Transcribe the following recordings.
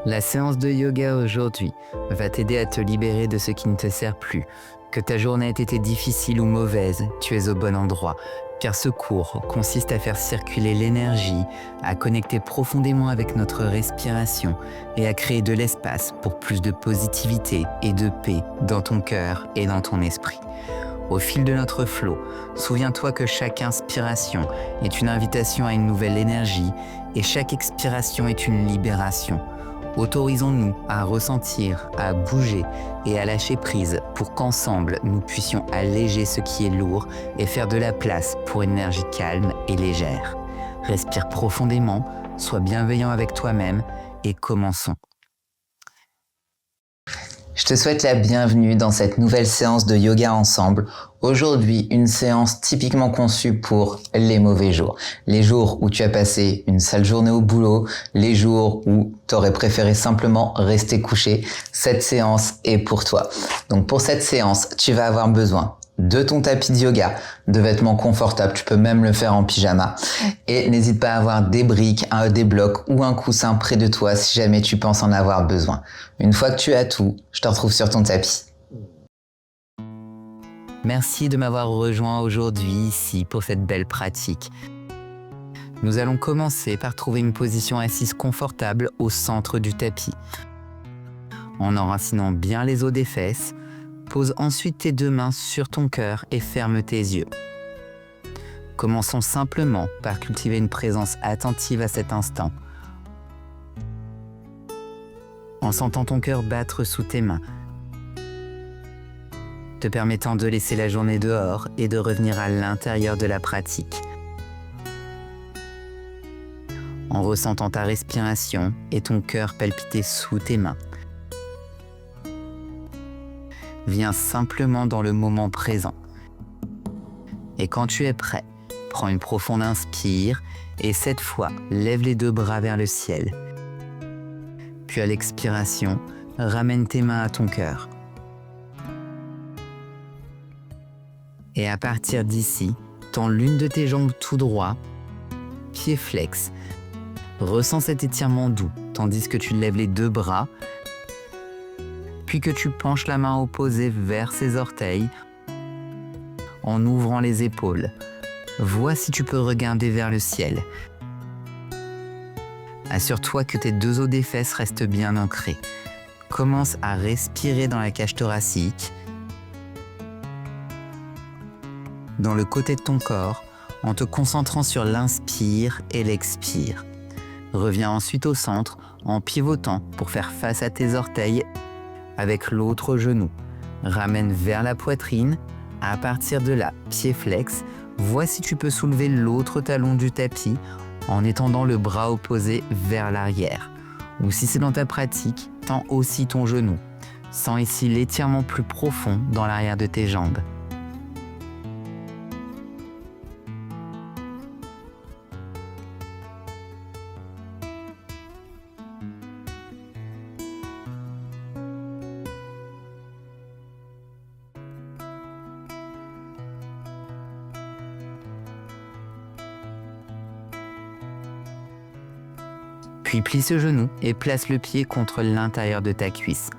La séance de yoga aujourd'hui va t'aider à te libérer de ce qui ne te sert plus. Que ta journée ait été difficile ou mauvaise, tu es au bon endroit. Car ce cours consiste à faire circuler l'énergie, à connecter profondément avec notre respiration et à créer de l'espace pour plus de positivité et de paix dans ton cœur et dans ton esprit. Au fil de notre flot, souviens-toi que chaque inspiration est une invitation à une nouvelle énergie et chaque expiration est une libération. Autorisons-nous à ressentir, à bouger et à lâcher prise pour qu'ensemble nous puissions alléger ce qui est lourd et faire de la place pour une énergie calme et légère. Respire profondément, sois bienveillant avec toi-même et commençons. Je te souhaite la bienvenue dans cette nouvelle séance de yoga ensemble. Aujourd'hui, une séance typiquement conçue pour les mauvais jours. Les jours où tu as passé une sale journée au boulot, les jours où tu aurais préféré simplement rester couché. Cette séance est pour toi. Donc pour cette séance, tu vas avoir besoin de ton tapis de yoga, de vêtements confortables, tu peux même le faire en pyjama. Et n'hésite pas à avoir des briques, des blocs ou un coussin près de toi si jamais tu penses en avoir besoin. Une fois que tu as tout, je te retrouve sur ton tapis. Merci de m'avoir rejoint aujourd'hui ici pour cette belle pratique. Nous allons commencer par trouver une position assise confortable au centre du tapis. En enracinant bien les os des fesses, pose ensuite tes deux mains sur ton cœur et ferme tes yeux. Commençons simplement par cultiver une présence attentive à cet instant. En sentant ton cœur battre sous tes mains, te permettant de laisser la journée dehors et de revenir à l'intérieur de la pratique. En ressentant ta respiration et ton cœur palpiter sous tes mains. Viens simplement dans le moment présent. Et quand tu es prêt, prends une profonde inspire et cette fois, lève les deux bras vers le ciel. Puis à l'expiration, ramène tes mains à ton cœur. Et à partir d'ici, tends l'une de tes jambes tout droit, pied flex. Ressens cet étirement doux, tandis que tu lèves les deux bras, puis que tu penches la main opposée vers ses orteils en ouvrant les épaules. Vois si tu peux regarder vers le ciel. Assure-toi que tes deux os des fesses restent bien ancrés. Commence à respirer dans la cage thoracique, dans le côté de ton corps, en te concentrant sur l'inspire et l'expire. Reviens ensuite au centre en pivotant pour faire face à tes orteils avec l'autre genou. Ramène vers la poitrine. À partir de là, pied flex, vois si tu peux soulever l'autre talon du tapis en étendant le bras opposé vers l'arrière. Ou si c'est dans ta pratique, tends aussi ton genou. Sens ici l'étirement plus profond dans l'arrière de tes jambes. Puis plie ce genou et place le pied contre l'intérieur de ta cuisse.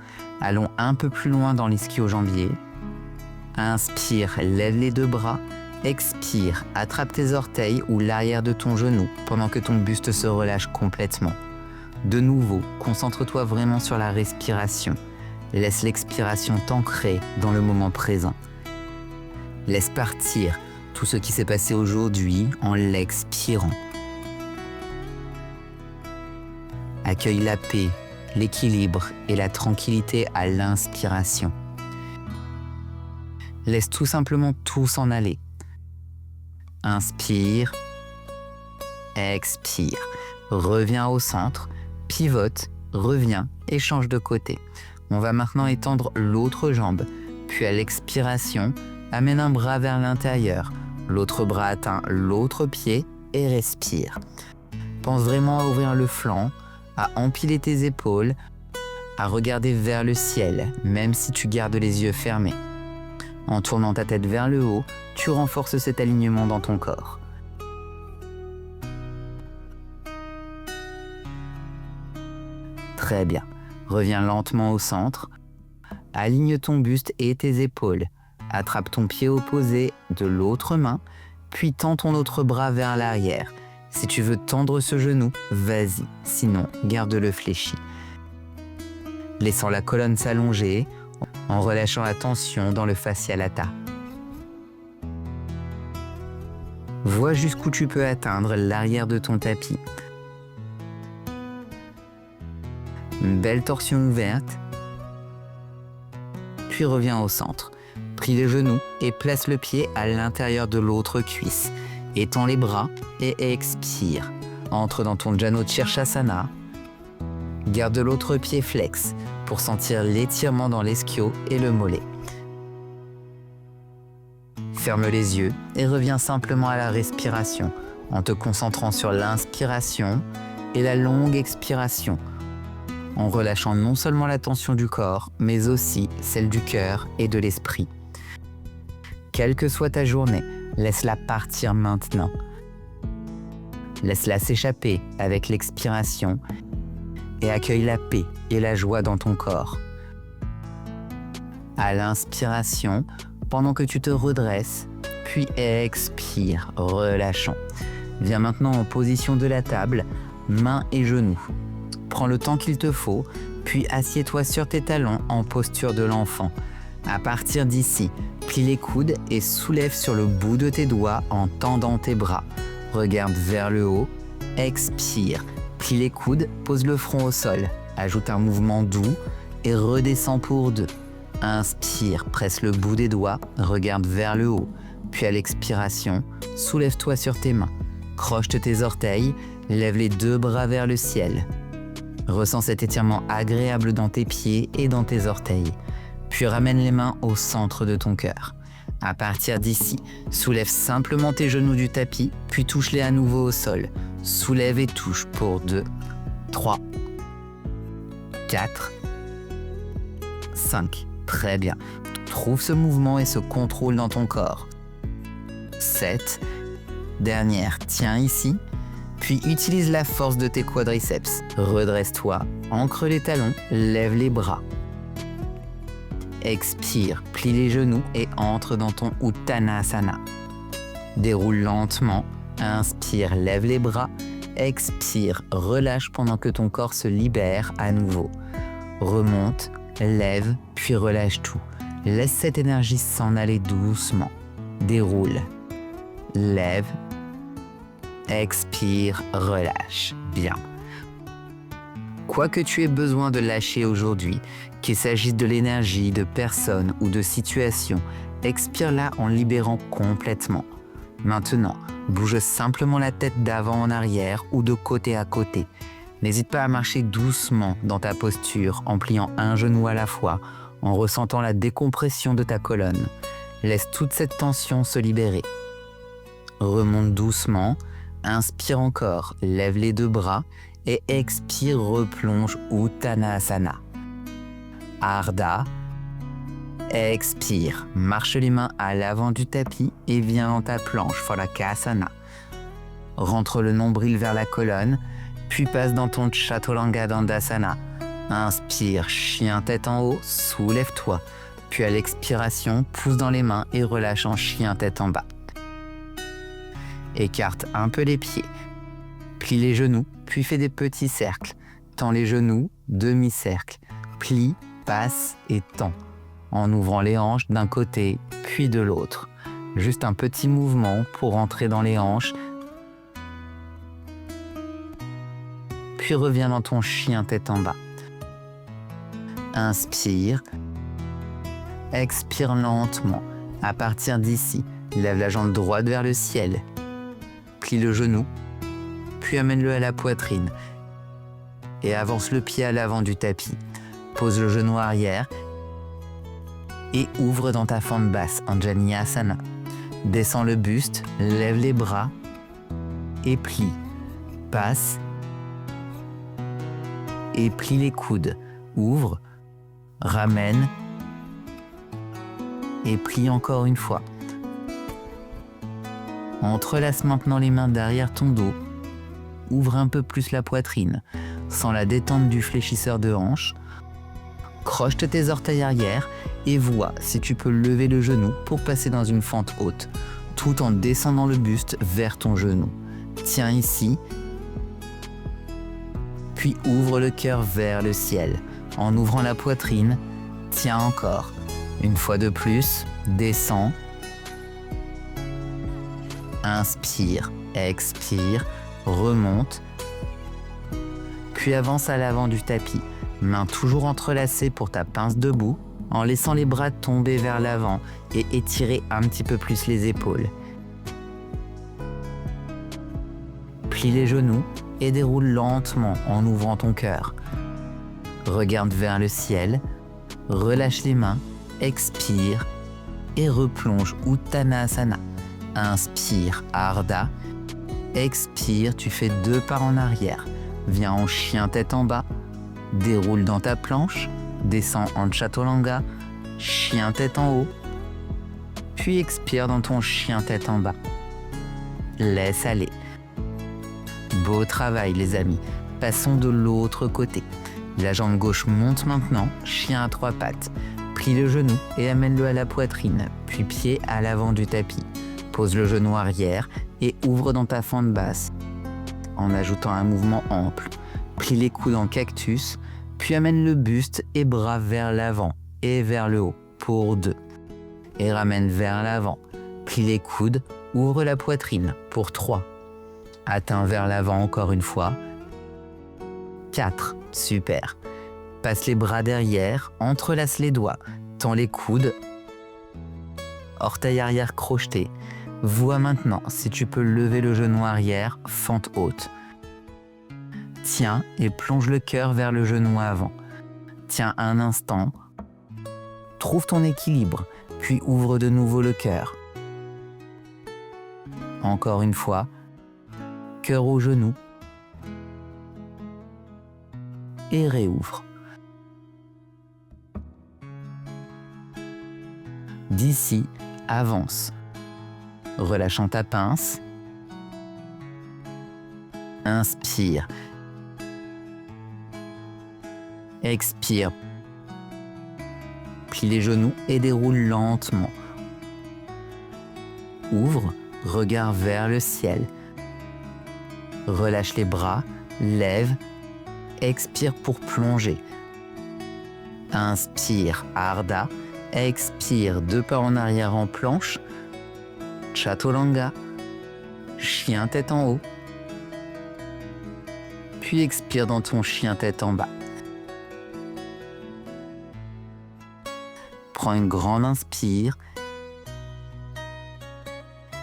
Allons un peu plus loin dans l'ischio-jambier. Inspire, lève les deux bras. Expire, attrape tes orteils ou l'arrière de ton genou pendant que ton buste se relâche complètement. De nouveau, concentre-toi vraiment sur la respiration. Laisse l'expiration t'ancrer dans le moment présent. Laisse partir tout ce qui s'est passé aujourd'hui en l'expirant. Accueille la paix, l'équilibre et la tranquillité à l'inspiration. Laisse tout simplement tout s'en aller. Inspire, expire. Reviens au centre, pivote, reviens et change de côté. On va maintenant étendre l'autre jambe. Puis à l'expiration, amène un bras vers l'intérieur. L'autre bras atteint l'autre pied et respire. Pense vraiment à ouvrir le flanc, à empiler tes épaules, à regarder vers le ciel, même si tu gardes les yeux fermés. En tournant ta tête vers le haut, tu renforces cet alignement dans ton corps. Très bien. Reviens lentement au centre. Aligne ton buste et tes épaules. Attrape ton pied opposé de l'autre main, puis tends ton autre bras vers l'arrière. Si tu veux tendre ce genou, vas-y. Sinon, garde-le fléchi. Laissant la colonne s'allonger, en relâchant la tension dans le fascia lata. Vois jusqu'où tu peux atteindre l'arrière de ton tapis. Une belle torsion ouverte. Puis reviens au centre. Plie les genoux et place le pied à l'intérieur de l'autre cuisse. Étends les bras et expire. Entre dans ton Janu Shirshasana. Garde l'autre pied flex pour sentir l'étirement dans l'ischio et le mollet. Ferme les yeux et reviens simplement à la respiration en te concentrant sur l'inspiration et la longue expiration, en relâchant non seulement la tension du corps, mais aussi celle du cœur et de l'esprit. Quelle que soit ta journée, laisse-la partir maintenant. Laisse-la s'échapper avec l'expiration et accueille la paix et la joie dans ton corps. À l'inspiration, pendant que tu te redresses, puis expire, relâchant. Viens maintenant en position de la table, mains et genoux. Prends le temps qu'il te faut, puis assieds-toi sur tes talons en posture de l'enfant. À partir d'ici, plie les coudes et soulève sur le bout de tes doigts en tendant tes bras. Regarde vers le haut, expire. Plie les coudes, pose le front au sol. Ajoute un mouvement doux et redescends pour 2. Inspire, presse le bout des doigts, regarde vers le haut. Puis à l'expiration, soulève-toi sur tes mains. Croche tes orteils, lève les 2 bras vers le ciel. Ressens cet étirement agréable dans tes pieds et dans tes orteils. Puis ramène les mains au centre de ton cœur. À partir d'ici, soulève simplement tes genoux du tapis, puis touche-les à nouveau au sol. Soulève et touche pour 2, 3, 4, 5. Très bien. Trouve ce mouvement et ce contrôle dans ton corps. 7. Dernière, tiens ici. Puis utilise la force de tes quadriceps. Redresse-toi, ancre les talons, lève les bras. Expire, plie les genoux et entre dans ton Uttanasana. Déroule lentement, inspire, lève les bras, expire, relâche pendant que ton corps se libère à nouveau. Remonte, lève, puis relâche tout. Laisse cette énergie s'en aller doucement. Déroule, lève, expire, relâche. Bien. Quoi que tu aies besoin de lâcher aujourd'hui, qu'il s'agisse de l'énergie, de personnes ou de situations, expire-la en libérant complètement. Maintenant, bouge simplement la tête d'avant en arrière ou de côté à côté. N'hésite pas à marcher doucement dans ta posture en pliant un genou à la fois, en ressentant la décompression de ta colonne. Laisse toute cette tension se libérer. Remonte doucement, inspire encore, lève les 2 bras et expire, replonge Uttanasana. Ardha, expire, marche les mains à l'avant du tapis et viens dans ta planche Phalakasana. Rentre le nombril vers la colonne, puis passe dans ton Chaturanga Dandasana. Inspire, chien tête en haut, soulève-toi. Puis à l'expiration, pousse dans les mains et relâche en chien tête en bas. Écarte un peu les pieds. Plie les genoux, puis fais des petits cercles. Tends les genoux, demi-cercle. Plie, passe et tends. En ouvrant les hanches d'un côté, puis de l'autre. Juste un petit mouvement pour entrer dans les hanches. Puis reviens dans ton chien tête en bas. Inspire. Expire lentement. À partir d'ici, lève la jambe droite vers le ciel. Plie le genou, puis amène-le à la poitrine. Et avance le pied à l'avant du tapis. Pose le genou arrière et ouvre dans ta fente basse, Anjaneyasana. Descends le buste, lève les bras et plie. Passe et plie les coudes. Ouvre, ramène et plie encore une fois. Entrelace maintenant les mains derrière ton dos. Ouvre un peu plus la poitrine. Sens la détente du fléchisseur de hanche. Croche tes orteils arrière et vois si tu peux lever le genou pour passer dans une fente haute, tout en descendant le buste vers ton genou. Tiens ici, puis ouvre le cœur vers le ciel. En ouvrant la poitrine, tiens encore. Une fois de plus, descends. Inspire, expire, remonte. Puis avance à l'avant du tapis. Mains toujours entrelacées pour ta pince debout, en laissant les bras tomber vers l'avant et étirer un petit peu plus les épaules. Plie les genoux et déroule lentement en ouvrant ton cœur. Regarde vers le ciel, relâche les mains, expire et replonge Uttanasana. Inspire, Ardha. Expire, tu fais 2 pas en arrière. Viens en chien tête en bas. Déroule dans ta planche. Descends en Chaturanga. Chien tête en haut. Puis expire dans ton chien tête en bas. Laisse aller. Beau travail les amis. Passons de l'autre côté. La jambe gauche monte maintenant, chien à 3 pattes. Plie le genou et amène-le à la poitrine, puis pied à l'avant du tapis. Pose le genou arrière et ouvre dans ta fente basse, en ajoutant un mouvement ample. Plie les coudes en cactus, puis amène le buste et bras vers l'avant et vers le haut pour 2. Et ramène vers l'avant. Plie les coudes, ouvre la poitrine pour 3. Atteins vers l'avant encore une fois. 4. Super. Passe les bras derrière, entrelace les doigts, tends les coudes, orteil arrière crocheté. Vois maintenant si tu peux lever le genou arrière, fente haute. Tiens et plonge le cœur vers le genou avant. Tiens un instant. Trouve ton équilibre, puis ouvre de nouveau le cœur. Encore une fois, cœur au genou. Et réouvre. D'ici, avance. Relâchant ta pince. Inspire. Expire. Plie les genoux et déroule lentement. Ouvre, regard vers le ciel. Relâche les bras, lève. Expire pour plonger. Inspire, Ardha. Expire, 2 pas en arrière en planche. Chaturanga. Chien tête en haut. Puis expire dans ton chien tête en bas. Prends une grande inspire.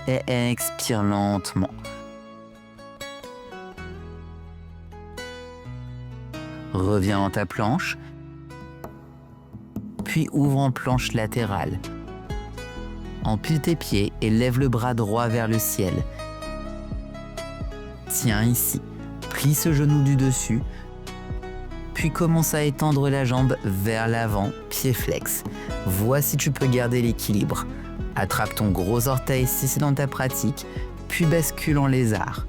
Et expire lentement. Reviens dans ta planche, puis ouvre en planche latérale. Empile tes pieds et lève le bras droit vers le ciel. Tiens ici, plie ce genou du dessus, puis commence à étendre la jambe vers l'avant, pied flex. Vois si tu peux garder l'équilibre. Attrape ton gros orteil si c'est dans ta pratique, puis bascule en lézard.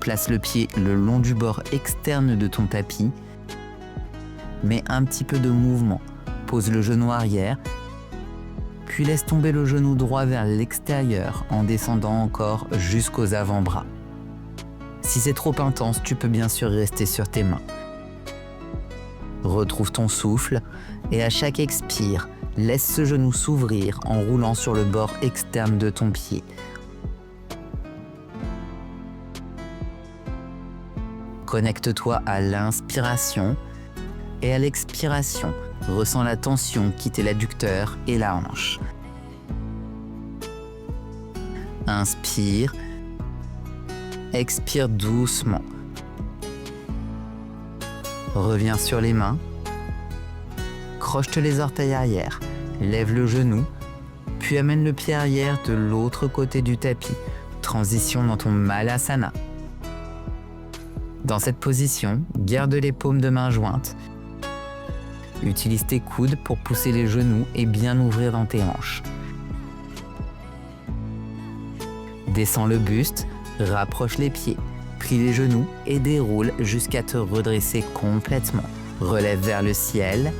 Place le pied le long du bord externe de ton tapis. Mets un petit peu de mouvement. Pose le genou arrière. Puis laisse tomber le genou droit vers l'extérieur en descendant encore jusqu'aux avant-bras. Si c'est trop intense, tu peux bien sûr rester sur tes mains. Retrouve ton souffle et à chaque expire, laisse ce genou s'ouvrir en roulant sur le bord externe de ton pied. Connecte-toi à l'inspiration et à l'expiration. Ressens la tension quitter l'adducteur et la hanche. Inspire. Expire doucement. Reviens sur les mains. Croche les orteils arrière. Lève le genou. Puis amène le pied arrière de l'autre côté du tapis. Transition dans ton Malasana. Dans cette position, garde les paumes de main jointes. Utilise tes coudes pour pousser les genoux et bien ouvrir dans tes hanches. Descends le buste, rapproche les pieds. Plie les genoux et déroule jusqu'à te redresser complètement. Relève vers le ciel.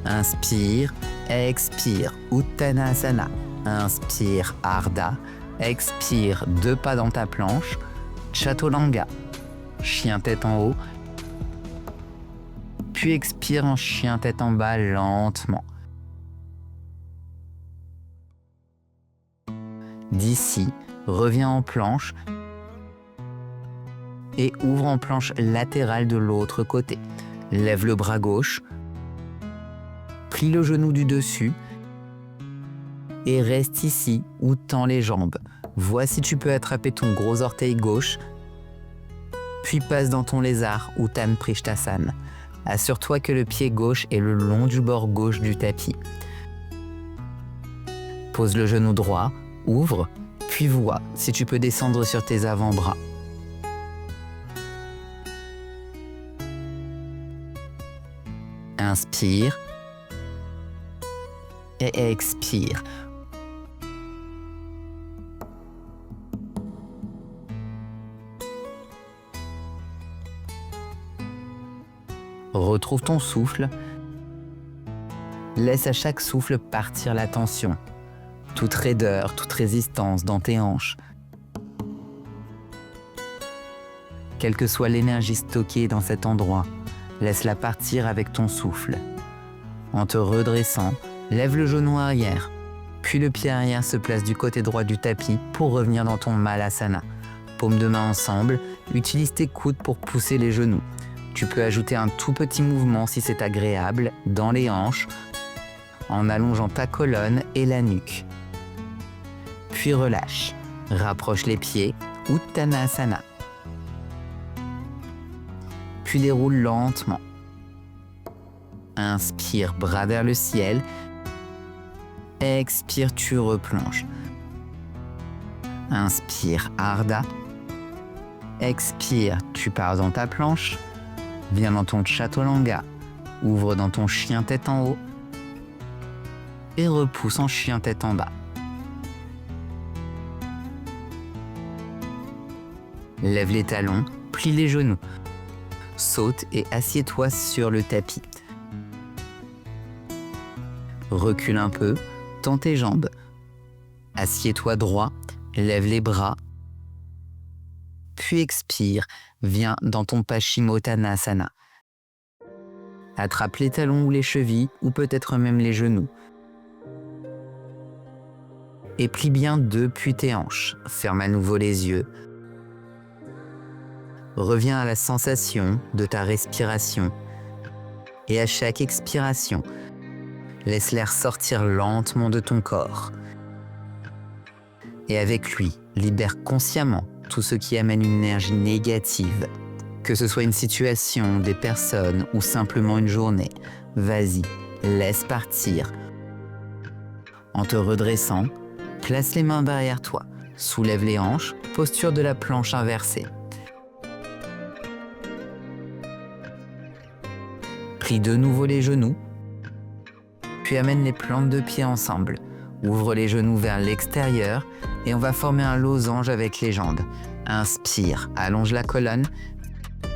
Inspire, expire, Uttanasana. Inspire, Ardha. Expire, 2 pas dans ta planche. Chaturanga. Chien tête en haut. Puis expire en chien tête en bas lentement. D'ici, reviens en planche et ouvre en planche latérale de l'autre côté. Lève le bras gauche, plie le genou du dessus et reste ici ou tends les jambes. Vois si tu peux attraper ton gros orteil gauche, puis passe dans ton lézard ou Uttan Prishtasana. Assure-toi que le pied gauche est le long du bord gauche du tapis. Pose le genou droit, ouvre, puis vois si tu peux descendre sur tes avant-bras. Inspire et expire. Retrouve ton souffle. Laisse à chaque souffle partir la tension. Toute raideur, toute résistance dans tes hanches. Quelle que soit l'énergie stockée dans cet endroit, laisse-la partir avec ton souffle. En te redressant, lève le genou arrière, puis le pied arrière se place du côté droit du tapis pour revenir dans ton Malasana. Paumes de main ensemble, utilise tes coudes pour pousser les genoux. Tu peux ajouter un tout petit mouvement si c'est agréable dans les hanches, en allongeant ta colonne et la nuque. Puis relâche. Rapproche les pieds, Uttanasana. Puis déroule lentement. Inspire, bras vers le ciel. Expire, tu replonges. Inspire, Ardha. Expire, tu pars dans ta planche. Viens dans ton Chaturanga. Ouvre dans ton chien tête en haut. Et repousse en chien tête en bas. Lève les talons, plie les genoux. Saute et assieds-toi sur le tapis. Recule un peu, tends tes jambes. Assieds-toi droit, lève les bras. Puis expire, viens dans ton Paschimottanasana. Attrape les talons ou les chevilles, ou peut-être même les genoux. Et plie bien depuis tes hanches. Ferme à nouveau les yeux. Reviens à la sensation de ta respiration. Et à chaque expiration, laisse l'air sortir lentement de ton corps. Et avec lui, libère consciemment tout ce qui amène une énergie négative. Que ce soit une situation, des personnes ou simplement une journée. Vas-y, laisse partir. En te redressant, place les mains derrière toi. Soulève les hanches, posture de la planche inversée. Plie de nouveau les genoux, puis amène les plantes de pied ensemble. Ouvre les genoux vers l'extérieur et on va former un losange avec les jambes. Inspire, allonge la colonne,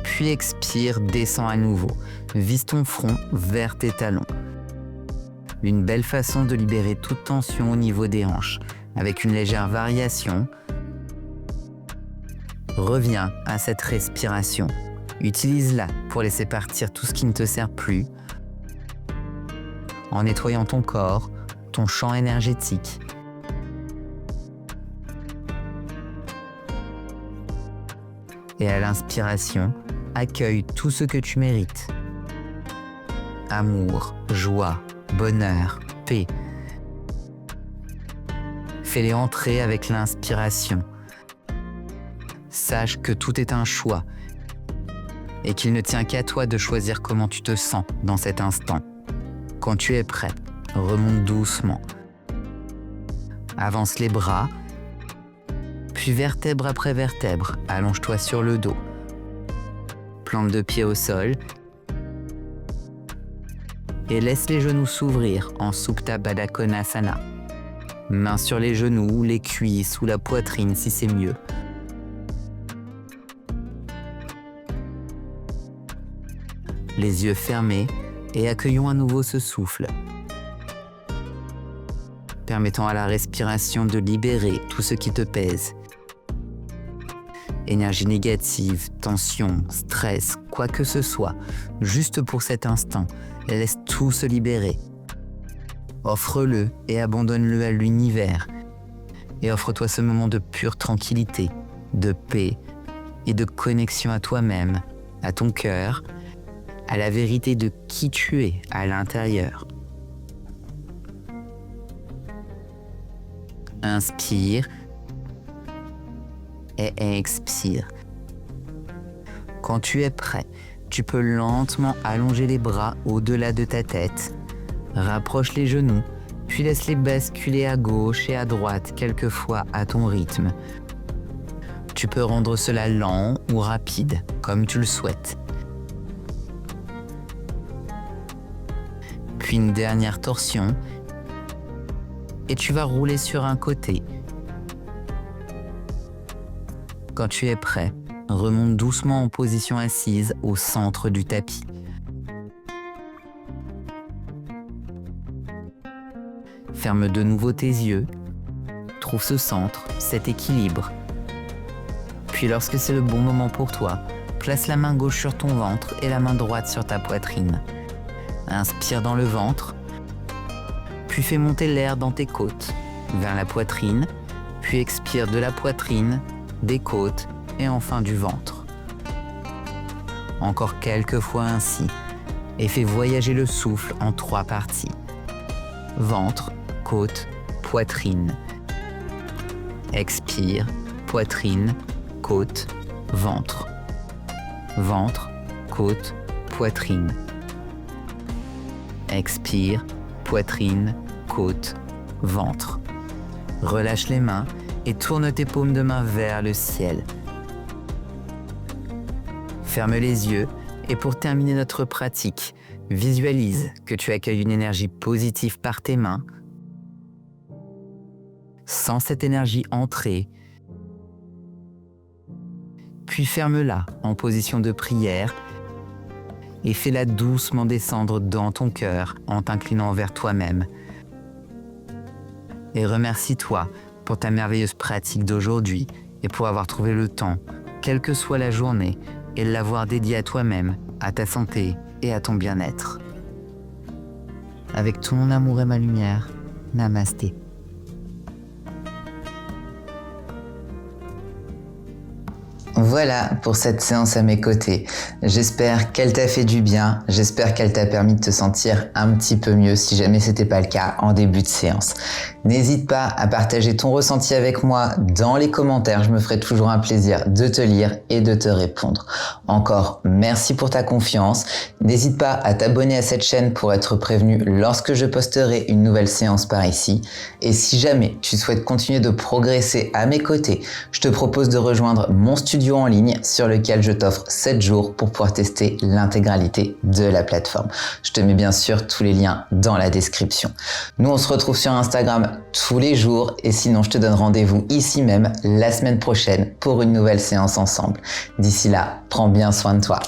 puis expire, descends à nouveau. Vise ton front vers tes talons. Une belle façon de libérer toute tension au niveau des hanches, avec une légère variation. Reviens à cette respiration. Utilise-la pour laisser partir tout ce qui ne te sert plus, en nettoyant ton corps, ton champ énergétique. Et à l'inspiration, accueille tout ce que tu mérites. Amour, joie, bonheur, paix. Fais-les entrer avec l'inspiration. Sache que tout est un choix et qu'il ne tient qu'à toi de choisir comment tu te sens dans cet instant. Quand tu es prêt, remonte doucement. Avance les bras, puis vertèbre après vertèbre, allonge-toi sur le dos. Plante de pied au sol et laisse les genoux s'ouvrir en Supta Baddha Konasana. Mains sur les genoux, les cuisses ou la poitrine si c'est mieux. les yeux fermés, et accueillons à nouveau ce souffle, permettant à la respiration de libérer tout ce qui te pèse. Énergie négative, tension, stress, quoi que ce soit, juste pour cet instant, laisse tout se libérer. Offre-le et abandonne-le à l'univers. Et offre-toi ce moment de pure tranquillité, de paix et de connexion à toi-même, à ton cœur, à la vérité de qui tu es à l'intérieur. Inspire et expire. Quand tu es prêt, tu peux lentement allonger les bras au-delà de ta tête. Rapproche les genoux, puis laisse-les basculer à gauche et à droite quelquefois à ton rythme. Tu peux rendre cela lent ou rapide, comme tu le souhaites. Puis une dernière torsion, et tu vas rouler sur un côté. Quand tu es prêt, remonte doucement en position assise au centre du tapis. Ferme de nouveau tes yeux, trouve ce centre, cet équilibre. Puis lorsque c'est le bon moment pour toi, place la main gauche sur ton ventre et la main droite sur ta poitrine. Inspire dans le ventre, puis fais monter l'air dans tes côtes, vers la poitrine, puis expire de la poitrine, des côtes et enfin du ventre. Encore quelques fois ainsi, et fais voyager le souffle en 3 parties. Ventre, côte, poitrine. Expire, poitrine, côte, ventre. Ventre, côte, poitrine. Expire, poitrine, côte, ventre. Relâche les mains et tourne tes paumes de main vers le ciel. Ferme les yeux et pour terminer notre pratique, visualise que tu accueilles une énergie positive par tes mains. Sens cette énergie entrer, puis ferme-la en position de prière et fais-la doucement descendre dans ton cœur en t'inclinant vers toi-même. Et remercie-toi pour ta merveilleuse pratique d'aujourd'hui et pour avoir trouvé le temps, quelle que soit la journée, et l'avoir dédié à toi-même, à ta santé et à ton bien-être. Avec tout mon amour et ma lumière, Namasté. Voilà pour cette séance à mes côtés. J'espère qu'elle t'a fait du bien, j'espère qu'elle t'a permis de te sentir un petit peu mieux si jamais c'était pas le cas en début de séance. N'hésite pas à partager ton ressenti avec moi dans les commentaires, je me ferai toujours un plaisir de te lire et de te répondre. Encore merci pour ta confiance, n'hésite pas à t'abonner à cette chaîne pour être prévenu lorsque je posterai une nouvelle séance par ici. Et si jamais tu souhaites continuer de progresser à mes côtés, je te propose de rejoindre mon studio en ligne sur lequel je t'offre 7 jours pour pouvoir tester l'intégralité de la plateforme. Je te mets bien sûr tous les liens dans la description. Nous on se retrouve sur Instagram tous les jours et sinon je te donne rendez-vous ici même la semaine prochaine pour une nouvelle séance ensemble. D'ici là, prends bien soin de toi.